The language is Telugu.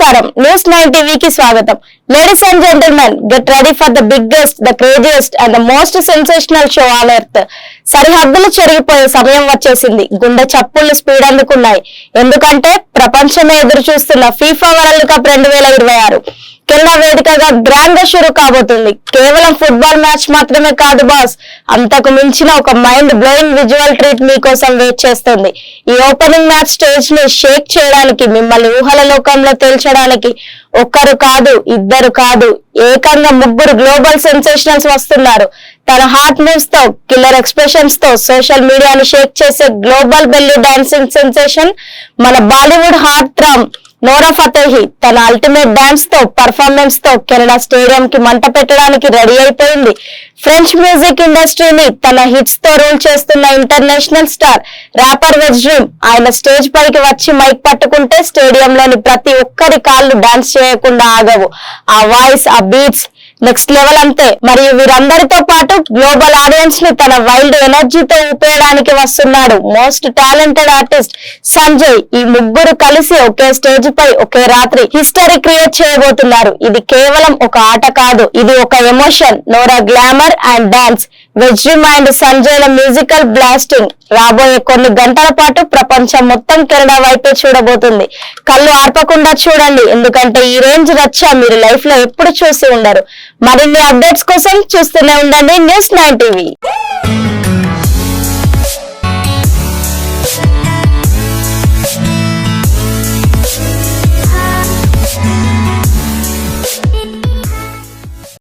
నమస్కారం న్యూస్ 9 టీవీకి స్వాగతం. Ladies and gentlemen, get ready for the biggest, the craziest and the most sensational show on earth. సరిహద్దులు చెరిగిపోయే సమయం వచ్చేసింది. గుండె చప్పుళ్లు స్పీడ్ అందుకున్నాయి. ఎందుకంటే ప్రపంచమే ఎదురు చూస్తున్న ఫీఫా వరల్డ్ కప్ 2026 కెనడా వేదికగా గ్రాండ్ గా షురు కాబోతుంది. కేవలం ఫుట్బాల్ మ్యాచ్ మాత్రమే కాదు బాస్, అంతకు మించిన ఒక మైండ్ బ్లోయింగ్ విజువల్ ట్రీట్ మీకోసం వెయిట్ చేస్తుంది. ఈ ఓపెనింగ్ మ్యాచ్ స్టేజ్ ని షేక్ చేయడానికి, మిమ్మల్ని ఊహల లోకంలో తేల్చడానికి ఒక్కరు కాదు, ఇద్దరు కాదు, ఏకంగా ముగ్గురు గ్లోబల్ సెన్సేషనల్స్ వస్తున్నారు. తన హార్ట్ మూవ్స్ తో, కిల్లర్ ఎక్స్ప్రెషన్స్ తో సోషల్ మీడియాను షేక్ చేసే గ్లోబల్ బెల్లీ డాన్సింగ్ సెన్సేషన్ మన బాలీవుడ్ హార్ట్ థ్రమ్ నోరా ఫతేహి తన అల్టిమేట్ డాన్స్ తో, పర్ఫార్మెన్స్ తో కెనడా స్టేడియం కి మంట పెట్టడానికి రెడీ అయిపోయింది. ఫ్రెంచ్ మ్యూజిక్ ఇండస్ట్రీని తన హిట్స్ తో రూల్ చేస్తున్న international star wrapper veg dream ఆయన స్టేజ్ పైకి వచ్చి మైక్ పట్టుకుంటే స్టేడియంలోని ప్రతి ఒక్కరి కాళ్ళు డాన్స్ చేయకుండా ఆగవు. ఆ వాయిస్, ఆ బీట్స్ నెక్స్ట్ లెవెల్ అంతే. మరియు వీరందరితో పాటు గ్లోబల్ ఆడియన్స్ ని తన వైల్డ్ ఎనర్జీతో ఊపేయడానికి వస్తున్నాడు మోస్ట్ టాలెంటెడ్ ఆర్టిస్ట్ సంజయ్. ఈ ముగ్గురు కలిసి ఒకే స్టేజ్ పై ఒకే రాత్రి హిస్టరీ క్రియేట్ చేయబోతున్నారు. ఇది కేవలం ఒక ఆట కాదు, ఇది ఒక emotion. Nora glamour and dance, వెజ్ డ్రీమ్ అండ్ సంజయ్ ల మ్యూజికల్ బ్లాస్టింగ్ రాబోయే కొన్ని గంటల పాటు ప్రపంచం మొత్తం కెనడా వైపే చూడబోతుంది. కళ్ళు ఆర్పకుండా చూడండి, ఎందుకంటే ఈ రేంజ్ రచ్చ మీరు లైఫ్ లో ఎప్పుడు చూసి ఉండరు. మరిన్ని అప్డేట్స్ కోసం చూస్తూనే ఉండండి న్యూస్ 9 టీవీ.